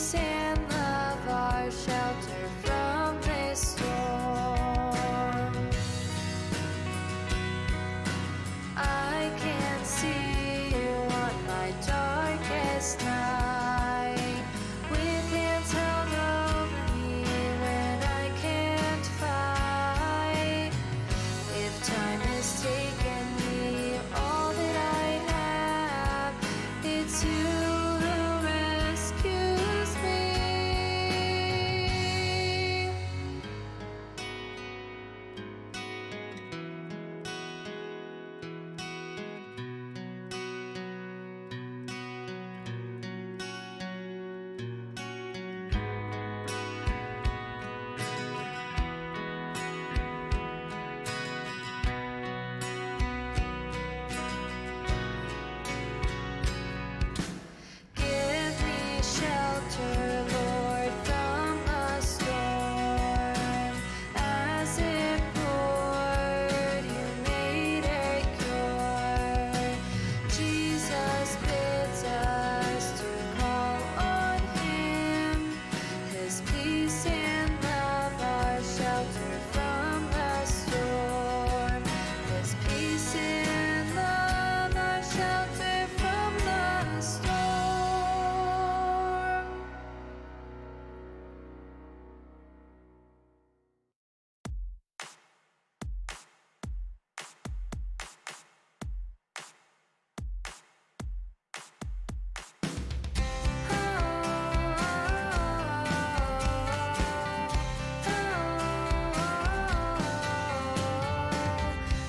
peace and love are shelter from this storm. I can see you on my darkest night, with hands held over me when I can't fight. If time has taken me, all that I have, it's you who rescues me. Give me shelter, Lord, from the storm. As it poured, you made it cure. Jesus bids us to call on Him. His peace and love are shelter from the storm. His peace and love are shelter from the storm.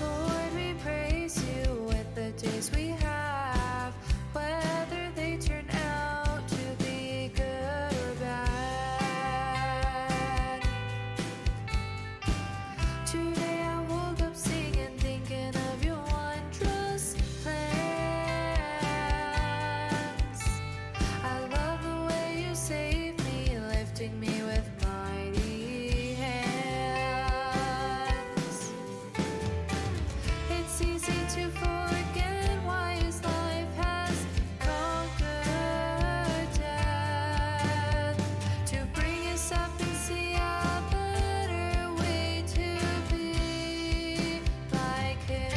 Lord, we praise you with the days we have, whether they turn out to be good or bad. Today I woke up singing, thinking of your wondrous plans. I love the way you save me, lifting me with mighty hands. It's easy to forget why his life has conquered death, to bring us up and see a better way to be like him.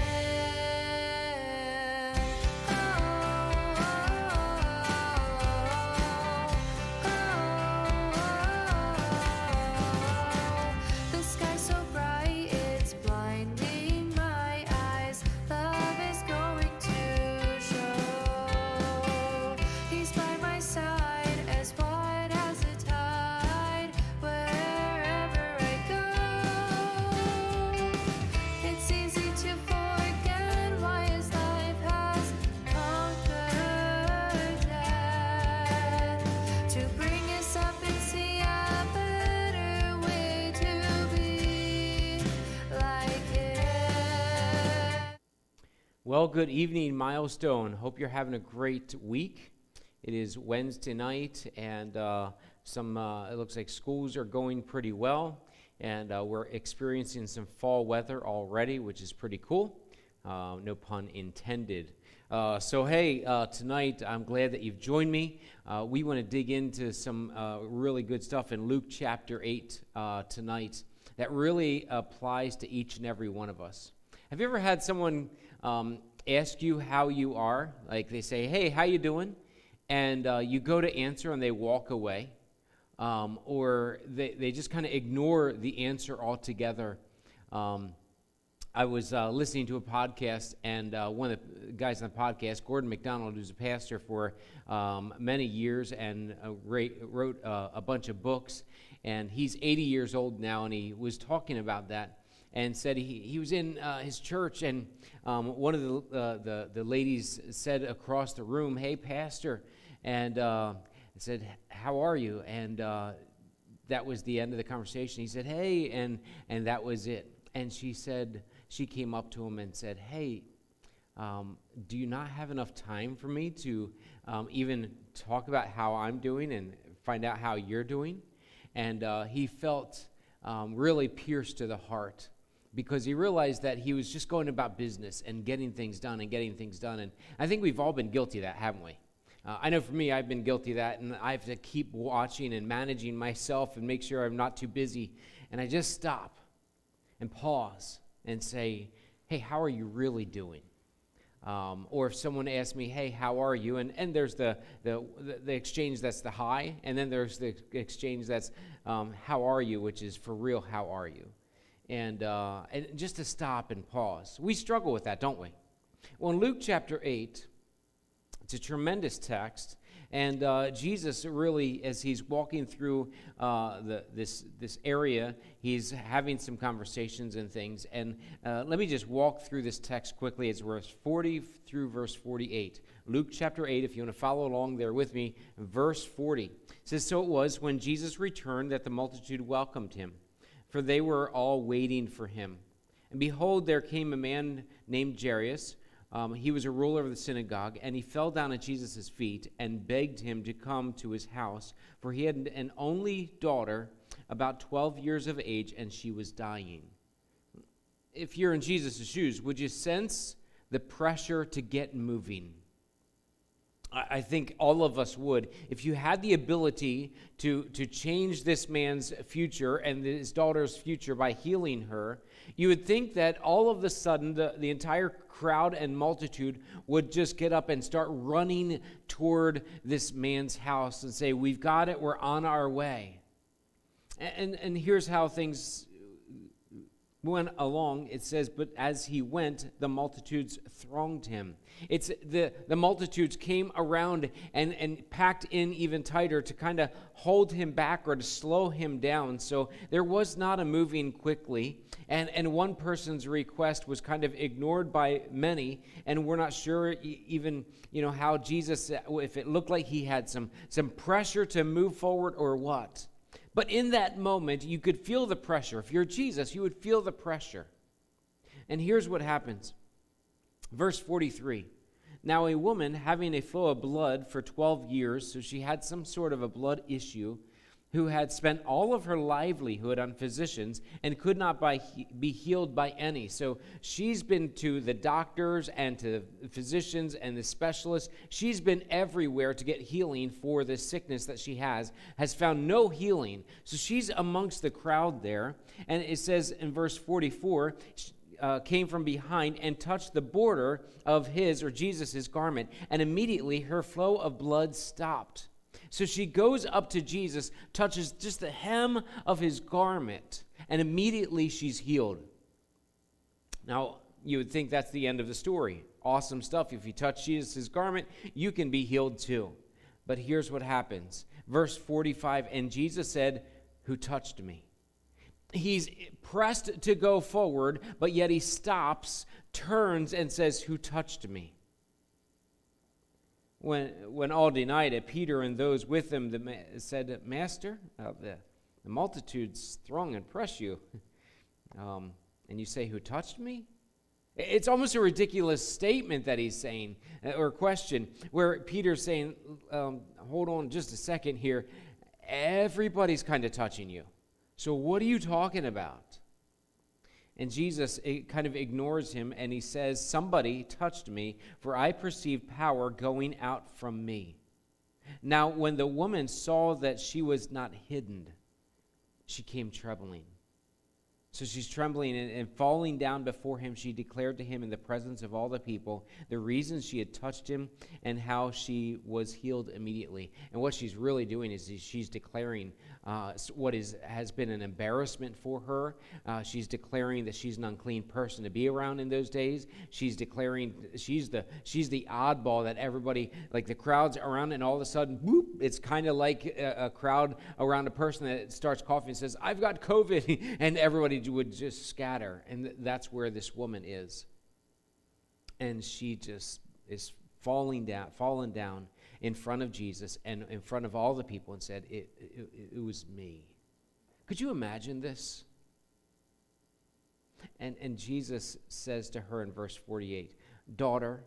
The sky's so bright, it's blinding my eyes. Love is going to show. He's by my side, as wide as a tide, wherever I go. It's easy to forget why his life has conquered death, to bring us up and see a better way to be like him. Well, good evening, Milestone. Hope you're having a great week. It is Wednesday night, and it looks like schools are going pretty well, and we're experiencing some fall weather already, which is pretty cool. No pun intended. Tonight I'm glad that you've joined me. We want to dig into some really good stuff in Luke chapter 8 tonight that really applies to each and every one of us. Have you ever had someone ask you how you are? Like they say, "Hey, how you doing?" And you go to answer and they walk away. Or they just kind of ignore the answer altogether. I was listening to a podcast, and one of the guys on the podcast, Gordon McDonald, who's a pastor for many years and wrote a bunch of books, and he's 80 years old now, and he was talking about that and said he was in his church, and one of the ladies said across the room, "Hey, pastor," and said, "How are you?" And that was the end of the conversation. He said, "Hey," and that was it. And she came up to him and said, "Hey, do you not have enough time for me to even talk about how I'm doing and find out how you're doing?" And he felt really pierced to the heart, because he realized that he was just going about business and getting things done. And I think we've all been guilty of that, haven't we? I know for me, I've been guilty of that, and I have to keep watching and managing myself and make sure I'm not too busy. And I just stop and pause and say, hey, how are you really doing? Or if someone asks me, hey, how are you? And there's the exchange that's the hi, and then there's the exchange that's how are you, which is for real, how are you? And just to stop and pause. We struggle with that, don't we? Well, in Luke chapter 8, it's a tremendous text, and Jesus really, as he's walking through this area, he's having some conversations and things. And let me just walk through this text quickly. It's verse 40 through verse 48. Luke chapter 8, if you want to follow along there with me, verse 40. It says, "So it was when Jesus returned that the multitude welcomed him, for they were all waiting for him. And behold, there came a man named Jairus. He was a ruler of the synagogue, and he fell down at Jesus' feet and begged him to come to his house, for he had an only daughter, about 12 years of age, and she was dying." If you're in Jesus' shoes, would you sense the pressure to get moving? I think all of us would. If you had the ability to change this man's future and his daughter's future by healing her, you would think that all of a sudden the entire crowd and multitude would just get up and start running toward this man's house and say, we've got it, we're on our way. And here's how things went along. It says, but as he went, the multitudes thronged him. It's the multitudes came around and packed in even tighter to kind of hold him back or to slow him down. So there was not a moving quickly. And one person's request was kind of ignored by many, and we're not sure even, how Jesus, if it looked like he had some pressure to move forward or what. But in that moment, you could feel the pressure. If you're Jesus, you would feel the pressure. And here's what happens. Verse 43. Now a woman having a flow of blood for 12 years, so she had some sort of a blood issue, who had spent all of her livelihood on physicians and could not be healed by any. So she's been to the doctors and to the physicians and the specialists. She's been everywhere to get healing for this sickness that she has found no healing. So she's amongst the crowd there. And it says in verse 44, came from behind and touched the border of his or Jesus' garment, and immediately her flow of blood stopped. So she goes up to Jesus, touches just the hem of his garment, and immediately she's healed. Now, you would think that's the end of the story. Awesome stuff. If you touch Jesus' garment, you can be healed too. But here's what happens. Verse 45, and Jesus said, "Who touched me?" He's pressed to go forward, but yet he stops, turns, and says, "Who touched me?" When all denied it, Peter and those with him said, "Master, the multitudes throng and press you, and you say, 'Who touched me?'" It's almost a ridiculous statement that he's saying, or question, where Peter's saying, hold on just a second here. Everybody's kind of touching you. So what are you talking about? And Jesus kind of ignores him, and he says, "Somebody touched me, for I perceived power going out from me." Now, when the woman saw that she was not hidden, she came trembling. So she's trembling and falling down before him. She declared to him in the presence of all the people the reason she had touched him and how she was healed immediately. And what she's really doing is she's declaring what has been an embarrassment for her. She's declaring that she's an unclean person to be around in those days. She's declaring she's the oddball that everybody, like the crowd's around, and all of a sudden, whoop, it's kind of like a crowd around a person that starts coughing and says, "I've got COVID," and everybody would just scatter. And that's where this woman is. And she just is fallen down in front of Jesus and in front of all the people and said, it was me. Could you imagine this? And Jesus says to her in verse 48, "Daughter,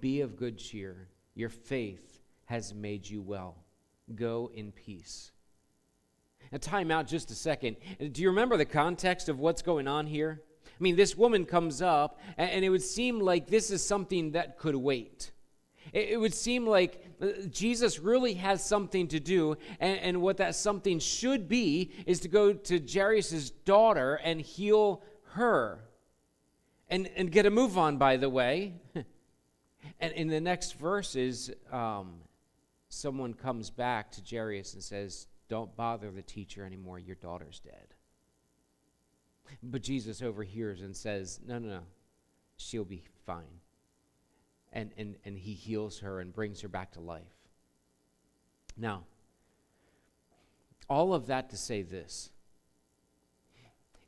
be of good cheer. Your faith has made you well. Go in peace." Now, time out just a second. Do you remember the context of what's going on here? I mean, this woman comes up, and it would seem like this is something that could wait. It would seem like Jesus really has something to do, and what that something should be is to go to Jairus' daughter and heal her. And get a move on, by the way. And in the next verses, someone comes back to Jairus and says, don't bother the teacher anymore, your daughter's dead. But Jesus overhears and says, no, she'll be fine. And he heals her and brings her back to life. Now, all of that to say this.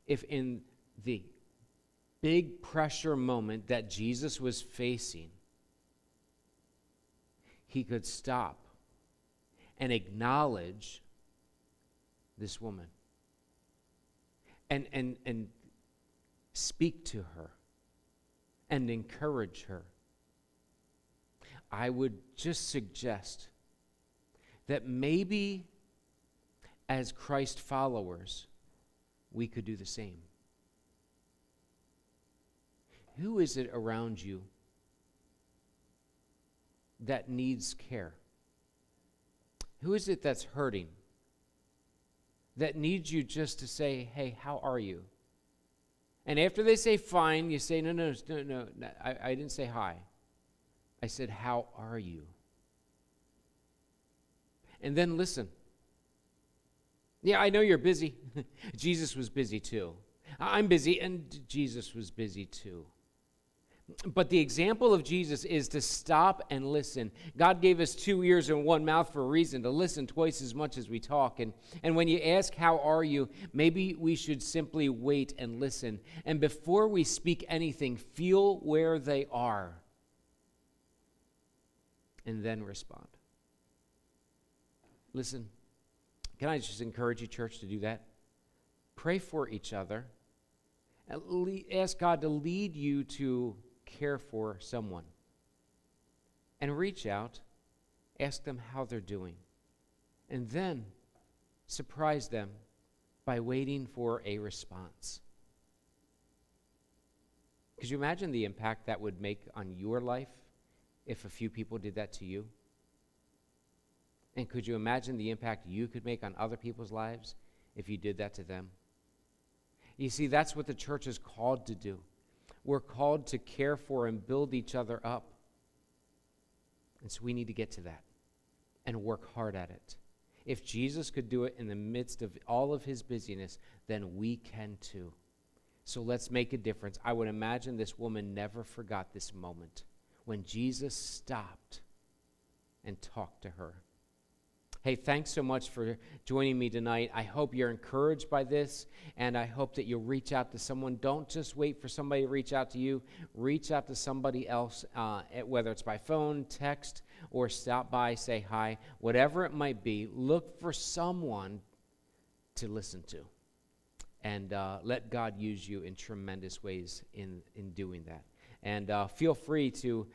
If in the big pressure moment that Jesus was facing, he could stop and acknowledge this woman and speak to her and encourage her, I would just suggest that maybe as Christ followers, we could do the same. Who is it around you that needs care? Who is it that's hurting? That needs you just to say, hey, how are you? And after they say fine, you say, no, I didn't say hi. I said, how are you? And then listen. Yeah, I know you're busy. Jesus was busy too. I'm busy, and Jesus was busy too. But the example of Jesus is to stop and listen. God gave us 2 ears and 1 mouth for a reason, to listen twice as much as we talk. And when you ask, how are you, maybe we should simply wait and listen. And before we speak anything, feel where they are. And then respond. Listen, can I just encourage you, church, to do that? Pray for each other. And ask God to lead you to care for someone. And reach out, ask them how they're doing. And then surprise them by waiting for a response. Could you imagine the impact that would make on your life if a few people did that to you? And could you imagine the impact you could make on other people's lives if you did that to them? You see, that's what the church is called to do. We're called to care for and build each other up. And so we need to get to that and work hard at it. If Jesus could do it in the midst of all of his busyness, then we can too. So let's make a difference. I would imagine this woman never forgot this moment when Jesus stopped and talked to her. Hey, thanks so much for joining me tonight. I hope you're encouraged by this, and I hope that you'll reach out to someone. Don't just wait for somebody to reach out to you. Reach out to somebody else, whether it's by phone, text, or stop by, say hi. Whatever it might be, look for someone to listen to. And let God use you in tremendous ways in doing that. And feel free to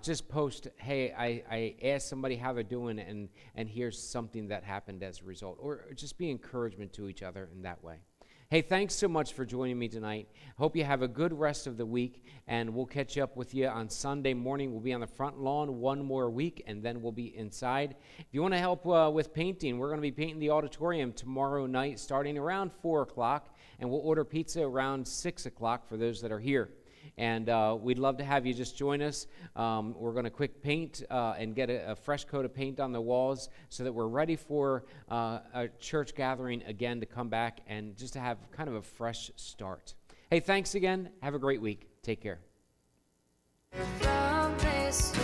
just post, hey, I asked somebody how they're doing, and here's something that happened as a result. Or just be encouragement to each other in that way. Hey, thanks so much for joining me tonight. Hope you have a good rest of the week, and we'll catch up with you on Sunday morning. We'll be on the front lawn one more week, and then we'll be inside. If you want to help with painting, we're going to be painting the auditorium tomorrow night starting around 4 o'clock, and we'll order pizza around 6 o'clock for those that are here. And we'd love to have you just join us. We're going to quick paint and get a fresh coat of paint on the walls so that we're ready for a church gathering again to come back and just to have kind of a fresh start. Hey, thanks again. Have a great week. Take care. From this storm,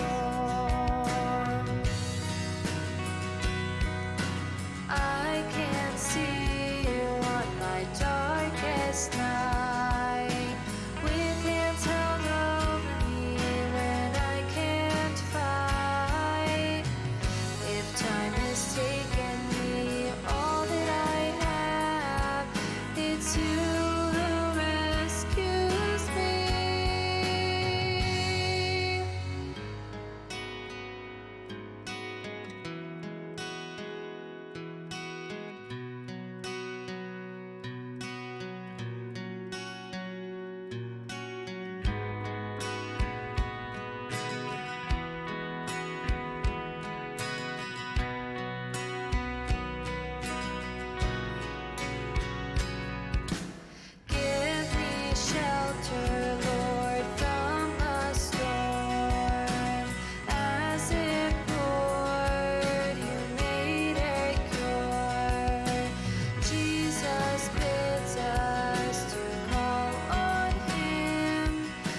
I can see you on my darkest night, with hands held over me when I can't fight. If time has taken me, all that I have, it's you who rescues me. future.